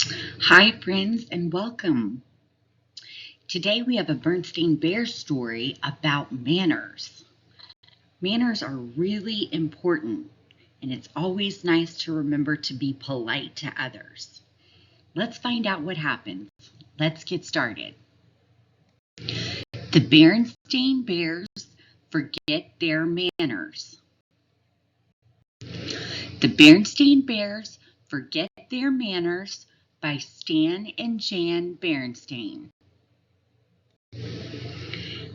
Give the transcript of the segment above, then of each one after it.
Hi, friends, and welcome. Today we have a Berenstain Bear story about manners. Manners are really important, and it's always nice to remember to be polite to others. Let's find out what happens. Let's get started. The Berenstain Bears forget their manners. The Berenstain Bears forget their manners by Stan and Jan Berenstain.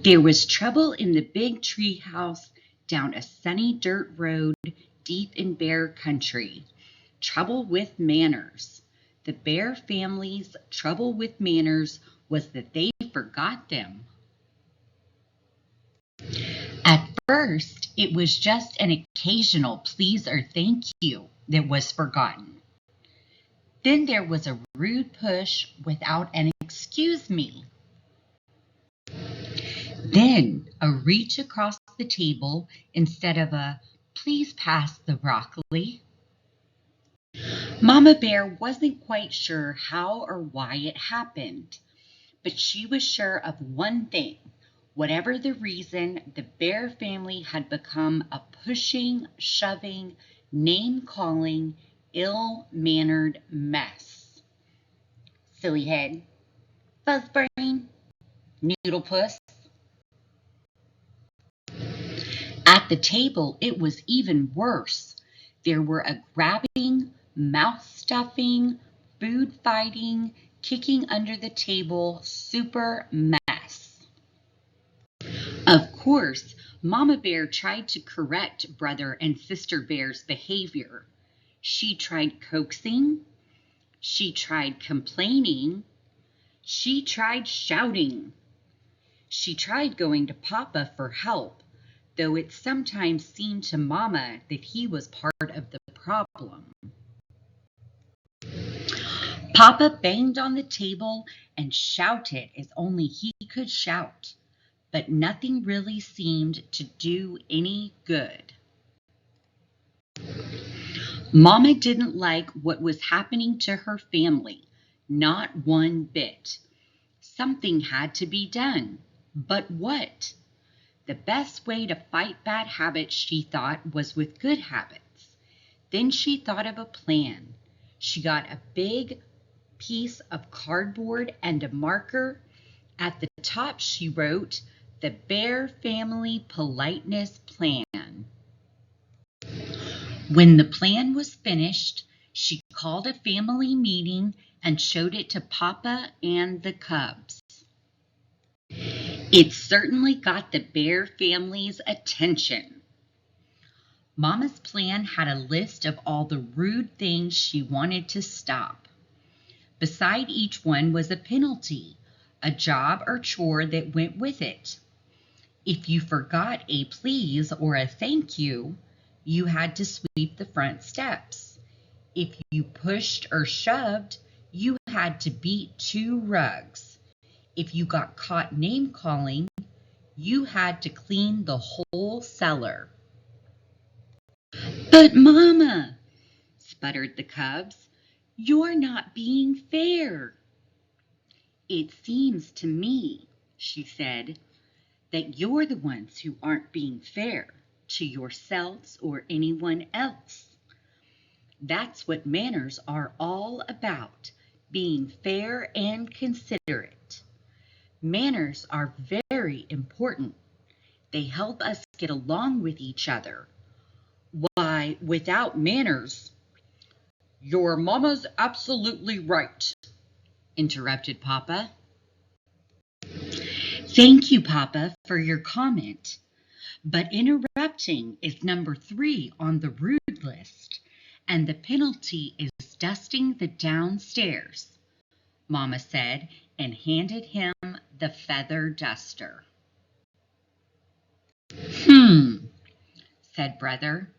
There was trouble in the big tree house down a sunny dirt road deep in bear country. Trouble with manners. The bear family's trouble with manners was that they forgot them. At first, it was just an occasional please or thank you that was forgotten. Then there was a rude push without an excuse me. Then a reach across the table instead of a please pass the broccoli. Mama Bear wasn't quite sure how or why it happened, but she was sure of one thing. Whatever the reason, the Bear family had become a pushing, shoving, name-calling, ill-mannered mess. Silly head, fuzzbrain, noodle puss. At the table, it was even worse. There were a grabbing, mouth-stuffing, food-fighting, kicking under the table super mess. Of course, Mama Bear tried to correct Brother and Sister Bear's behavior. She tried coaxing, she tried complaining, she tried shouting. She tried going to Papa for help, though it sometimes seemed to Mama that he was part of the problem. Papa banged on the table and shouted as only he could shout, but nothing really seemed to do any good. Mama didn't like what was happening to her family, not one bit. Something had to be done, but what? The best way to fight bad habits, she thought, was with good habits. Then she thought of a plan. She got a big piece of cardboard and a marker. At the top she wrote, "The Bear Family Politeness Plan." When the plan was finished, she called a family meeting and showed it to Papa and the cubs. It certainly got the Bear family's attention. Mama's plan had a list of all the rude things she wanted to stop. Beside each one was a penalty, a job or chore that went with it. If you forgot a please or a thank you, you had to sweep the front steps. If you pushed or shoved, you had to beat 2 rugs. If you got caught name-calling, you had to clean the whole cellar. "But Mama," sputtered the cubs, "you're not being fair." "It seems to me," she said, "that you're the ones who aren't being fair to yourselves or anyone else. That's what manners are all about, being fair and considerate. Manners are very important. They help us get along with each other. Why, without manners—" "Your mama's absolutely right," interrupted Papa. "Thank you, Papa, for your comment. But interrupting is number 3 on the rude list, and the penalty is dusting the downstairs," Mama said, and handed him the feather duster. Said Brother.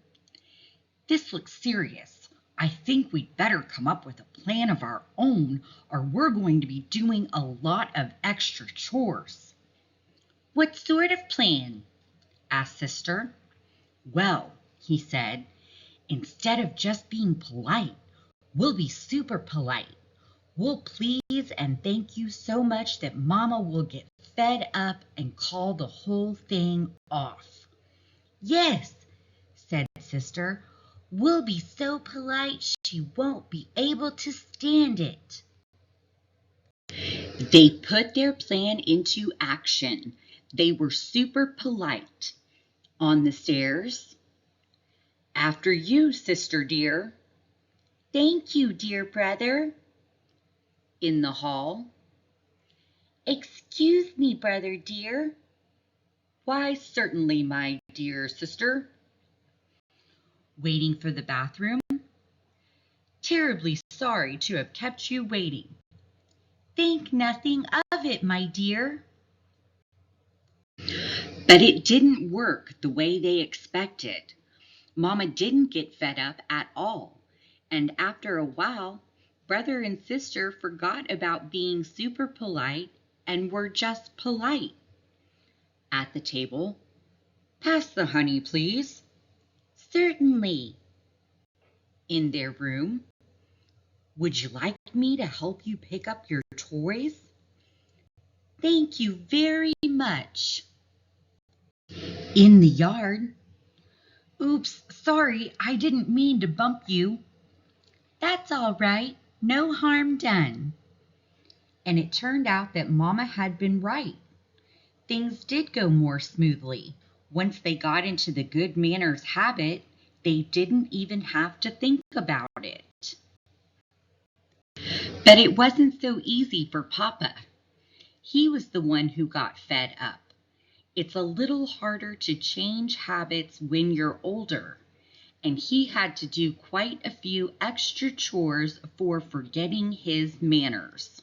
"This looks serious. I think we'd better come up with a plan of our own, or we're going to be doing a lot of extra chores." "What sort of plan?" asked Sister. "Well," he said, "instead of just being polite, we'll be super polite. We'll please and thank you so much that Mama will get fed up and call the whole thing off." "Yes," said Sister. "We'll be so polite she won't be able to stand it." They put their plan into action. They were super polite. On the stairs, "After you, sister dear." "Thank you, dear brother." In the hall, "Excuse me, brother dear." "Why, certainly, my dear sister." Waiting for the bathroom, "Terribly sorry to have kept you waiting." "Think nothing of it, my dear." But it didn't work the way they expected. Mama didn't get fed up at all, and after a while, brother and sister forgot about being super polite and were just polite. At the table, "Pass the honey, please." "Certainly." In their room, "Would you like me to help you pick up your toys?" "Thank you very much." In the yard, "Oops, sorry, I didn't mean to bump you." "That's all right, no harm done." And it turned out that Mama had been right. Things did go more smoothly. Once they got into the good manners habit, they didn't even have to think about it. But it wasn't so easy for Papa. He was the one who got fed up. It's a little harder to change habits when you're older, and he had to do quite a few extra chores for forgetting his manners.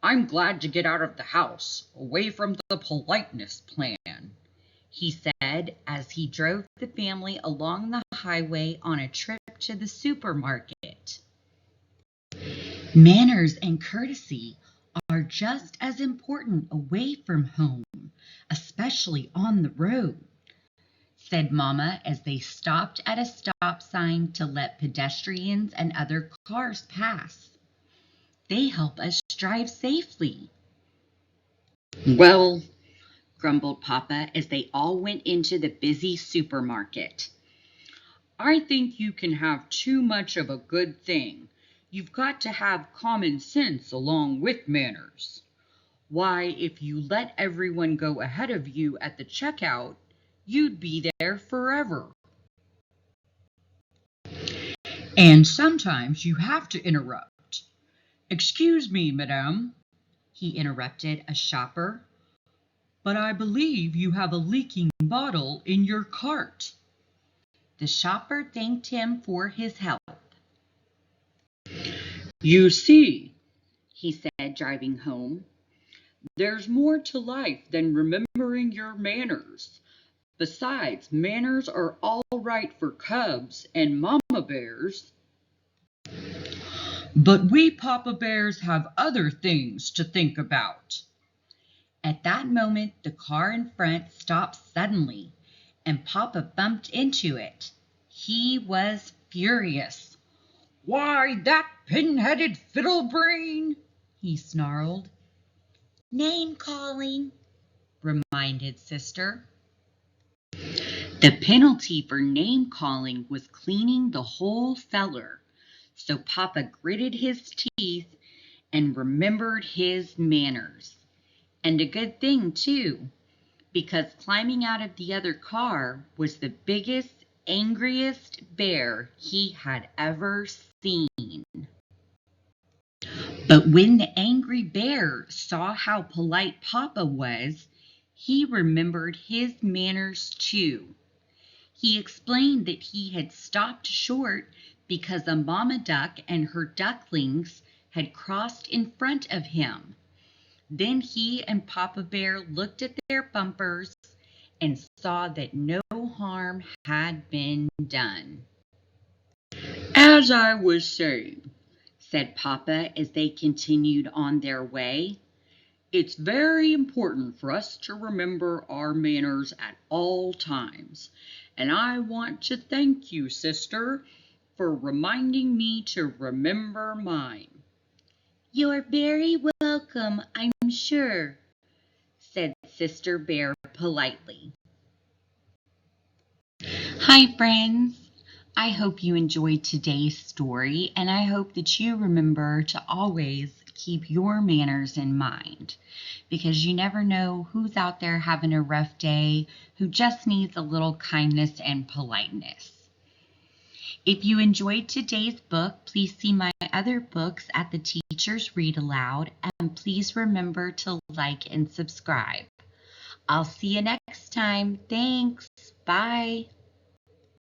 "I'm glad to get out of the house, away from the politeness plan," he said as he drove the family along the highway on a trip to the supermarket. Manners and courtesy are just as important away from home, especially on the road, said Mama as they stopped at a stop sign to let pedestrians and other cars pass. "They help us drive safely." "Well," grumbled Papa as they all went into the busy supermarket, "I think you can have too much of a good thing. You've got to have common sense along with manners. Why, if you let everyone go ahead of you at the checkout, you'd be there forever." "And sometimes you have to interrupt. Excuse me, madame," he interrupted a shopper, "but I believe you have a leaking bottle in your cart." The shopper thanked him for his help. "You see," he said, driving home, "there's more to life than remembering your manners. Besides, manners are all right for cubs and mama bears. But we papa bears have other things to think about." At that moment, the car in front stopped suddenly, and Papa bumped into it. He was furious. "Why, that pin-headed fiddle-brain!" he snarled. "Name-calling," reminded Sister. The penalty for name-calling was cleaning the whole feller, so Papa gritted his teeth and remembered his manners. And a good thing, too, because climbing out of the other car was the biggest, angriest bear he had ever seen. But when the angry bear saw how polite Papa was, he remembered his manners too. He explained that he had stopped short because a mama duck and her ducklings had crossed in front of him. Then he and Papa Bear looked at their bumpers and saw that no harm had been done. "As I was saying," said Papa as they continued on their way, "it's very important for us to remember our manners at all times. And I want to thank you, sister, for reminding me to remember mine." "You're very welcome, I'm sure," said Sister Bear politely. Hi, friends. I hope you enjoyed today's story, and I hope that you remember to always keep your manners in mind because you never know who's out there having a rough day who just needs a little kindness and politeness. If you enjoyed today's book, please see my other books at the Teachers Read Aloud, and please remember to like and subscribe. I'll see you next time. Thanks. Bye.